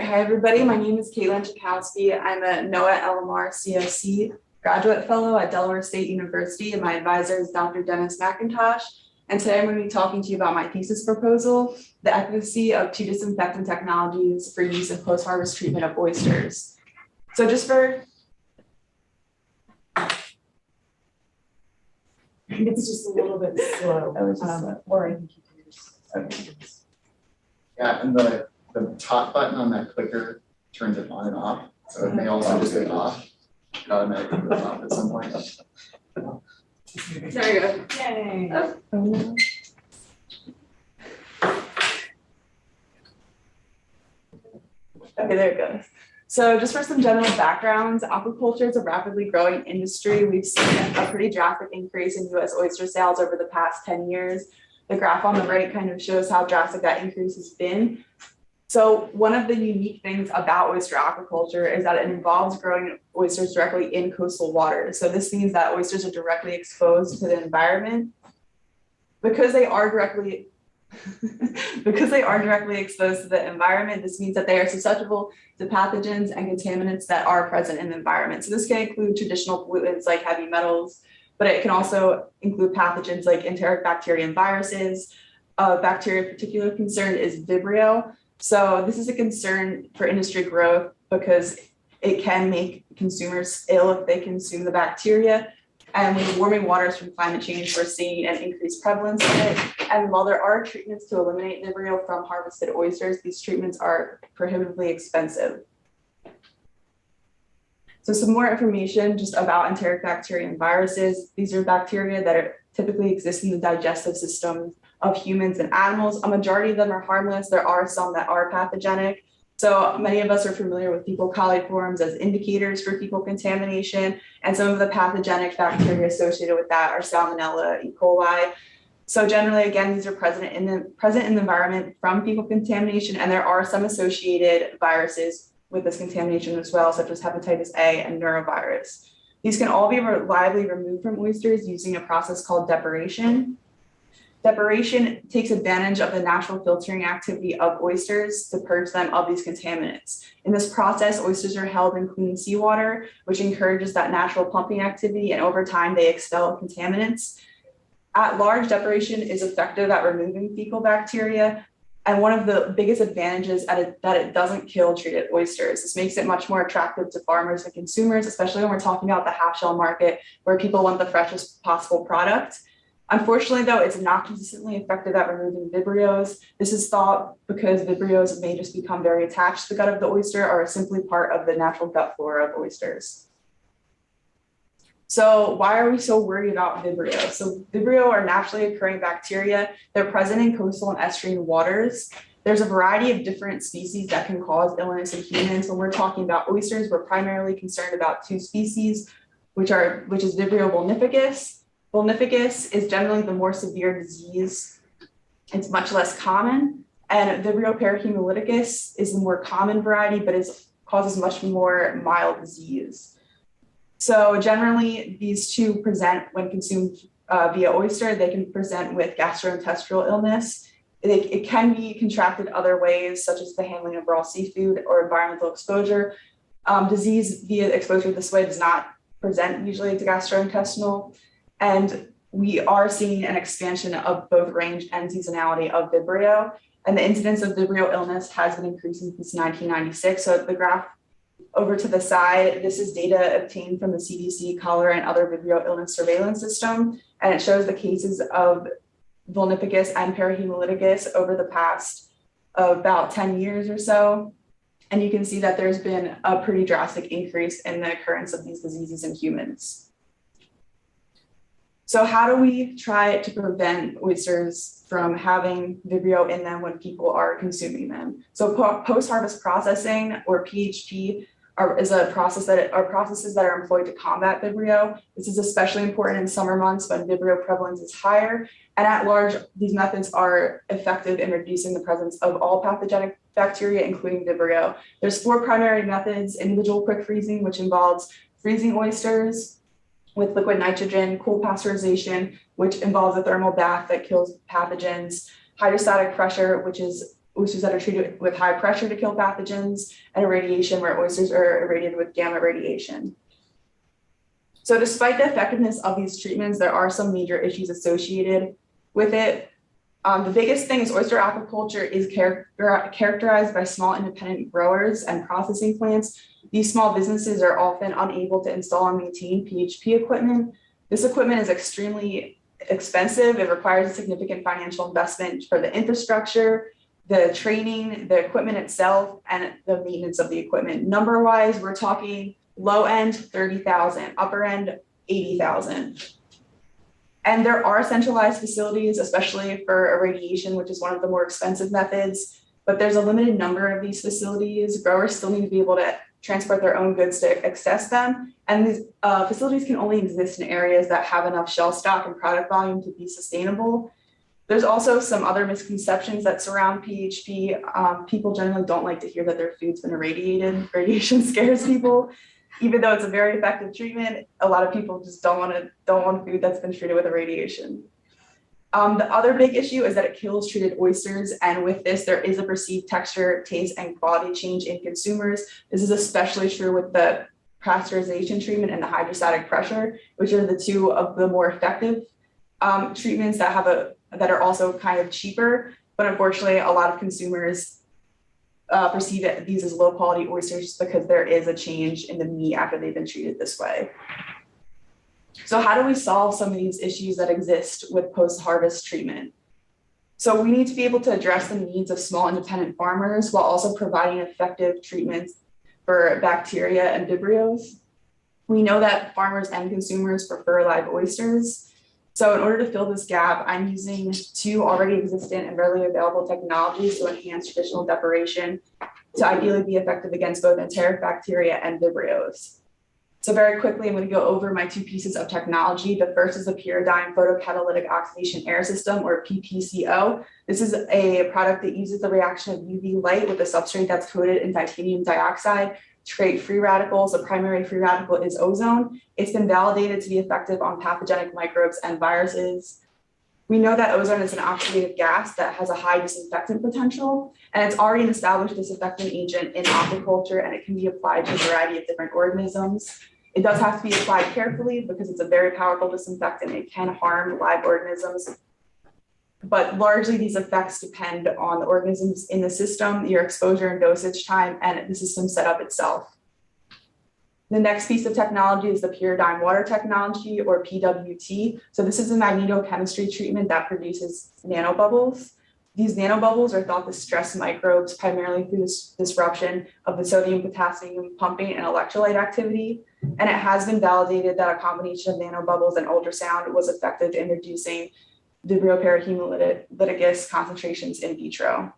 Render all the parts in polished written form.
hi everybody. My name is Caitlyn Czajkowski. I'm a NOAA LMR CSC graduate fellow at Delaware State University, and my advisor is Dr. Dennis McIntosh. And today I'm going to be talking to you about my thesis proposal, the efficacy of two disinfectant technologies for use in post-harvest treatment of oysters. So just for It's just a little bit slow. I was just Or I think you can just. Okay. Yeah, and the top button on that clicker turns it on and off, so it may also just be off. It automatically goes off at some point. there you go. Yay. Oh, no. Okay, there it goes. So just for some general backgrounds, aquaculture is a rapidly growing industry. We've seen a pretty drastic increase in US oyster sales over the past 10 years. The graph on the right kind of shows how drastic that increase has been. So one of the unique things about oyster aquaculture is that it involves growing oysters directly in coastal waters. So this means that oysters are directly exposed to the environment. Because they are directly exposed to the environment, this means that they are susceptible to pathogens and contaminants that are present in the environment. So this can include traditional pollutants like heavy metals, but it can also include pathogens like enteric bacteria and viruses. Bacteria of particular concern is Vibrio. So this is a concern for industry growth because it can make consumers ill if they consume the bacteria. And with warming waters from climate change, we're seeing an increased prevalence of it. And while there are treatments to eliminate Vibrio from harvested oysters, these treatments are prohibitively expensive. So some more information just about enteric bacteria and viruses. These are bacteria that typically exist in the digestive system of humans and animals. A majority of them are harmless. There are some that are pathogenic. So many of us are familiar with fecal coliforms as indicators for fecal contamination. And some of the pathogenic bacteria associated with that are Salmonella, E. coli. So generally, again, these are present in the environment from fecal contamination, and there are some associated viruses with this contamination as well, such as hepatitis A and norovirus. These can all be reliably removed from oysters using a process called depuration. Depuration takes advantage of the natural filtering activity of oysters to purge them of these contaminants. In this process, oysters are held in clean seawater, which encourages that natural pumping activity, and over time they expel contaminants. At large, depuration is effective at removing fecal bacteria, and one of the biggest advantages that it doesn't kill treated oysters. This makes it much more attractive to farmers and consumers, especially when we're talking about the half shell market where people want the freshest possible product. Unfortunately, though, it's not consistently effective at removing Vibrios. This is thought because Vibrios may just become very attached to the gut of the oyster or are simply part of the natural gut flora of oysters. So why are we so worried about Vibrio? So Vibrio are naturally occurring bacteria. They're present in coastal and estuarine waters. There's a variety of different species that can cause illness in humans. When we're talking about oysters, we're primarily concerned about two species, which is Vibrio vulnificus. Vulnificus is generally the more severe disease. It's much less common. And Vibrio parahemolyticus is the more common variety, but it causes much more mild disease. So generally, these two present when consumed via oyster. They can present with gastrointestinal illness. It can be contracted other ways, such as the handling of raw seafood or environmental exposure. Disease via exposure this way does not present usually to gastrointestinal. And we are seeing an expansion of both range and seasonality of Vibrio. And the incidence of Vibrio illness has been increasing since 1996. So the graph over to the side, this is data obtained from the CDC, cholera, and other Vibrio illness surveillance system. And it shows the cases of vulnificus and parahemolyticus over the past about 10 years or so. And you can see that there's been a pretty drastic increase in the occurrence of these diseases in humans. So how do we try to prevent oysters from having Vibrio in them when people are consuming them? So post-harvest processing, or PHP, are processes that are employed to combat Vibrio. This is especially important in summer months when Vibrio prevalence is higher. And at large, these methods are effective in reducing the presence of all pathogenic bacteria, including Vibrio. There's 4 primary methods: individual quick freezing, which involves freezing oysters with liquid nitrogen; cool pasteurization, which involves a thermal bath that kills pathogens; hydrostatic pressure, which is oysters that are treated with high pressure to kill pathogens, and irradiation where oysters are irradiated with gamma radiation. So despite the effectiveness of these treatments, there are some major issues associated with it. The biggest thing is oyster aquaculture is characterized by small independent growers and processing plants. These small businesses are often unable to install and maintain PHP equipment. This equipment is extremely expensive. It requires a significant financial investment for the infrastructure, the training, the equipment itself, and the maintenance of the equipment. Number-wise, we're talking low end 30,000, upper end 80,000. And there are centralized facilities, especially for irradiation, which is one of the more expensive methods, but there's a limited number of these facilities. Growers still need to be able to transport their own goods to access them. And these facilities can only exist in areas that have enough shelf stock and product volume to be sustainable. There's also some other misconceptions that surround PHP. People generally don't like to hear that their food's been irradiated. Radiation scares people. Even though it's a very effective treatment, a lot of people just don't want food that's been treated with irradiation. The other big issue is that it kills treated oysters, and with this, there is a perceived texture, taste, and quality change in consumers. This is especially true with the pasteurization treatment and the hydrostatic pressure, which are the two of the more effective treatments that are also kind of cheaper, but unfortunately, a lot of consumers perceive these as low quality oysters because there is a change in the meat after they've been treated this way. So how do we solve some of these issues that exist with post-harvest treatment? So we need to be able to address the needs of small independent farmers while also providing effective treatments for bacteria and Vibrios. We know that farmers and consumers prefer live oysters. So in order to fill this gap, I'm using two already existent and readily available technologies to enhance traditional deparation to ideally be effective against both enteric bacteria and Vibrios. So very quickly, I'm going to go over my two pieces of technology. The first is the Pyradine Photocatalytic Oxidation Air System, or PPCO. This is a product that uses the reaction of UV light with a substrate that's coated in titanium dioxide to create free radicals. The primary free radical is ozone. It's been validated to be effective on pathogenic microbes and viruses. We know that ozone is an oxidative gas that has a high disinfectant potential, and it's already an established disinfectant agent in aquaculture, and it can be applied to a variety of different organisms. It does have to be applied carefully because it's a very powerful disinfectant. It can harm live organisms, but largely these effects depend on the organisms in the system, your exposure and dosage time, and the system setup itself. The next piece of technology is the Pyradine water technology, or PWT. So this is a magnetochemistry treatment that produces nanobubbles. These nanobubbles are thought to stress microbes primarily through this disruption of the sodium potassium pumping and electrolyte activity. And it has been validated that a combination of nanobubbles and ultrasound was effective in reducing Vibrio parahemolyticus concentrations in vitro.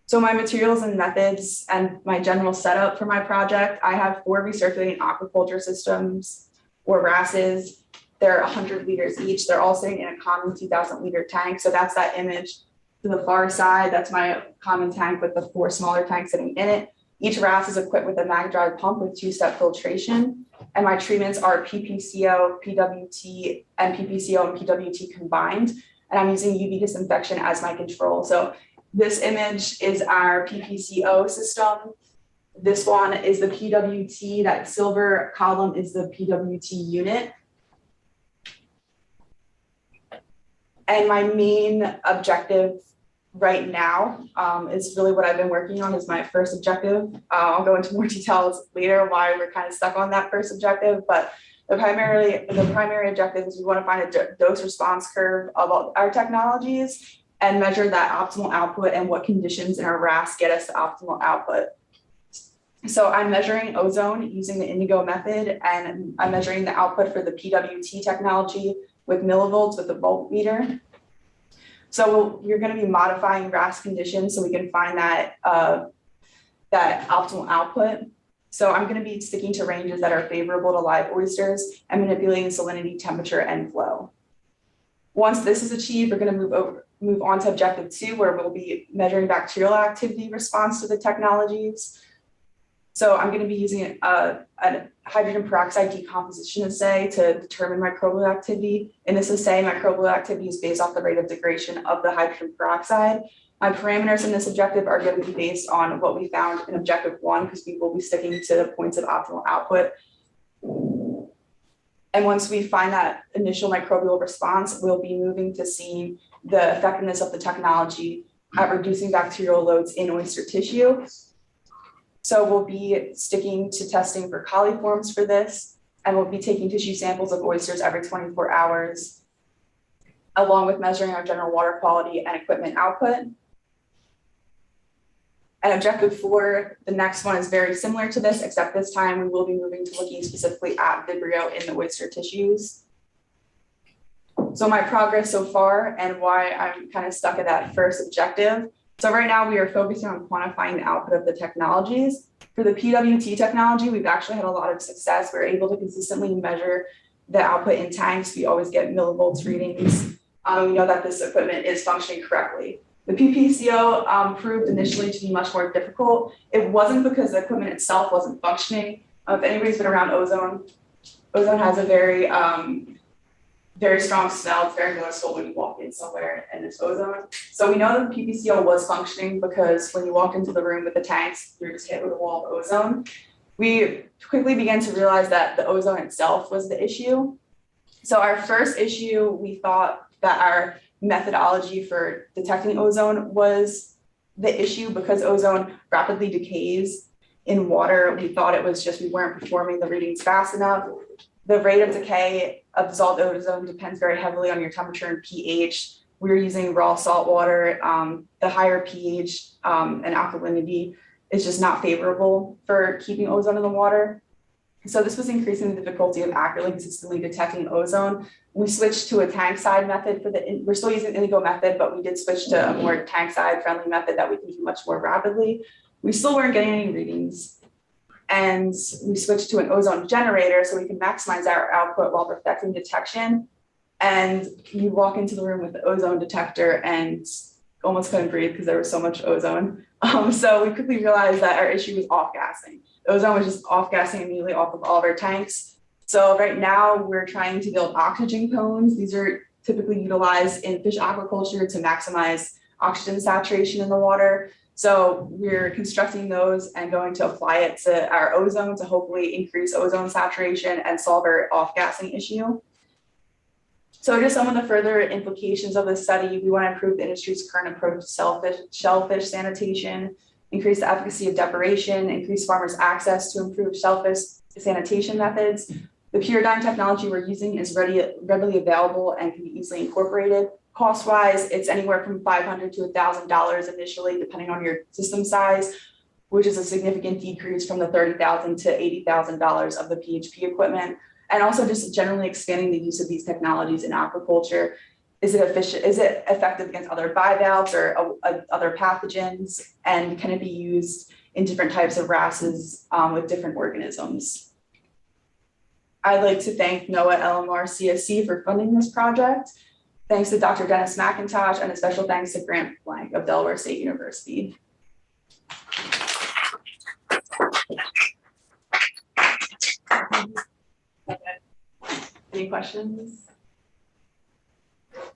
So my materials and methods and my general setup for my project, I have 4 recirculating aquaculture systems, or RASes. They're 100 liters each. They're all sitting in a common 2,000 liter tank. So that's that image to the far side. That's my common tank with the 4 smaller tanks sitting in it. Each RAS is equipped with a mag drive pump with 2-step filtration. And my treatments are PPCO, PWT, and PPCO and PWT combined. And I'm using UV disinfection as my control. So this image is our PPCO system. This one is the PWT. That silver column is the PWT unit. And my main objective right now is really what I've been working on is my first objective. I'll go into more details later why we're kind of stuck on that first objective, but the primary objective is we want to find a dose response curve of all our technologies and measure that optimal output and what conditions in our RAS get us to optimal output. So I'm measuring ozone using the indigo method, and I'm measuring the output for the PWT technology with millivolts with the voltmeter. So you're going to be modifying RAS conditions so we can find that, that optimal output. So I'm going to be sticking to ranges that are favorable to live oysters and manipulating salinity, temperature, and flow. Once this is achieved, we're going to move on to objective 2, where we'll be measuring bacterial activity response to the technologies. So I'm going to be using a hydrogen peroxide decomposition assay to determine microbial activity. In this assay, microbial activity is based off the rate of degradation of the hydrogen peroxide. My parameters in this objective are going to be based on what we found in objective 1, because we will be sticking to the points of optimal output. And once we find that initial microbial response, we'll be moving to seeing the effectiveness of the technology at reducing bacterial loads in oyster tissue. So we'll be sticking to testing for coliforms for this, and we'll be taking tissue samples of oysters every 24 hours, along with measuring our general water quality and equipment output. And objective 4, the next one is very similar to this, except this time we will be moving to looking specifically at Vibrio in the oyster tissues. So my progress so far and why I'm kind of stuck at that first objective. So right now we are focusing on quantifying the output of the technologies. For the PWT technology, we've actually had a lot of success. We're able to consistently measure the output in tanks. We always get millivolts readings. We know that this equipment is functioning correctly. The PPCO proved initially to be much more difficult. It wasn't because the equipment itself wasn't functioning. If anybody's been around ozone, ozone has a very strong smell. It's very noticeable when you walk in somewhere and there's ozone. So we know that the PPCO was functioning because when you walked into the room with the tanks, you're just hit with a wall of ozone. We quickly began to realize that the ozone itself was the issue. So our first issue, we thought that our methodology for detecting ozone was the issue because ozone rapidly decays in water. We thought it was just we weren't performing the readings fast enough. The rate of decay of dissolved ozone depends very heavily on your temperature and pH. We're using raw salt water. The higher pH and alkalinity is just not favorable for keeping ozone in the water. So this was increasing the difficulty of accurately consistently detecting ozone. We switched to a tank side method we're still using the indigo method, but we did switch to a more tank side friendly method that we can do much more rapidly. We still weren't getting any readings. And we switched to an ozone generator so we can maximize our output while perfecting detection. And you walk into the room with the ozone detector and almost couldn't breathe because there was so much ozone. So we quickly realized that our issue was off-gassing. The ozone was just off-gassing immediately off of all of our tanks. So right now we're trying to build oxygen cones. These are typically utilized in fish aquaculture to maximize oxygen saturation in the water. So we're constructing those and going to apply it to our ozone to hopefully increase ozone saturation and solve our off-gassing issue. So just some of the further implications of this study, we want to improve the industry's current approach to shellfish sanitation, increase the efficacy of deparation, increase farmers' access to improved shellfish sanitation methods. The Pyradine technology we're using is readily available and can be easily incorporated. Cost-wise, it's anywhere from $500 to $1,000 initially, depending on your system size, which is a significant decrease from the $30,000 to $80,000 of the PHP equipment. And also just generally expanding the use of these technologies in aquaculture. Is it efficient? Is it effective against other bivalves or other pathogens? And can it be used in different types of wrasses with different organisms? I'd like to thank NOAA, LMR, CSC for funding this project. Thanks to Dr. Dennis McIntosh, and a special thanks to Grant Blank of Delaware State University. Any questions?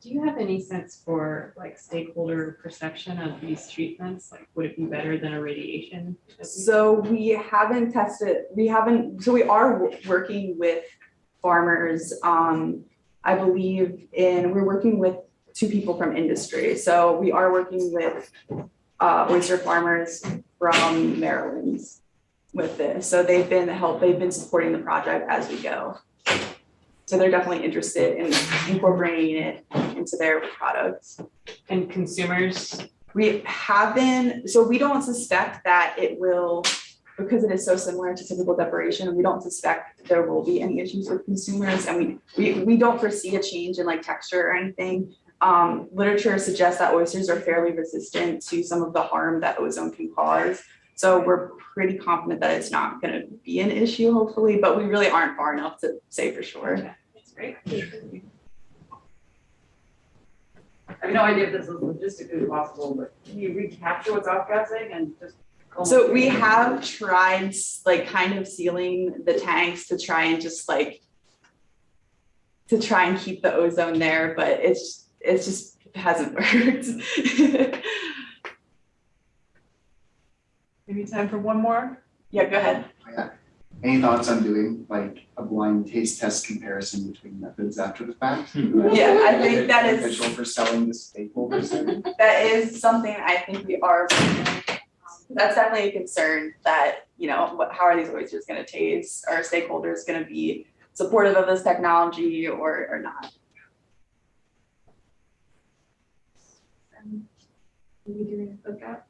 Do you have any sense for like stakeholder perception of these treatments? Like, would it be better than irradiation? So we haven't tested, so we are working with farmers. I believe we're working with 2 people from industry. So we are working with oyster farmers from Maryland with this. So they've been supporting the project as we go. So they're definitely interested in incorporating it into their products. And consumers? We haven't, so we don't suspect that it will, because it is so similar to typical deparation, we don't suspect there will be any issues with consumers, and we don't foresee a change in like texture or anything. Literature suggests that oysters are fairly resistant to some of the harm that ozone can cause. So we're pretty confident that it's not going to be an issue, hopefully, but we really aren't far enough to say for sure. Okay, that's great. I have no idea if this is logistically possible, but can you recapture what's off-gassing and just So we have tried like kind of sealing the tanks to try and just like to try and keep the ozone there, but it's just hasn't worked. Maybe time for one more? Yeah, go ahead. Yeah. Any thoughts on doing like a blind taste test comparison between methods after the fact? Yeah, I think that is- Beneficial for selling to stakeholders. That is something I think we are. That's definitely a concern that, you know, how are these oysters gonna taste? Are stakeholders gonna be supportive of this technology or not? Maybe doing a cookout.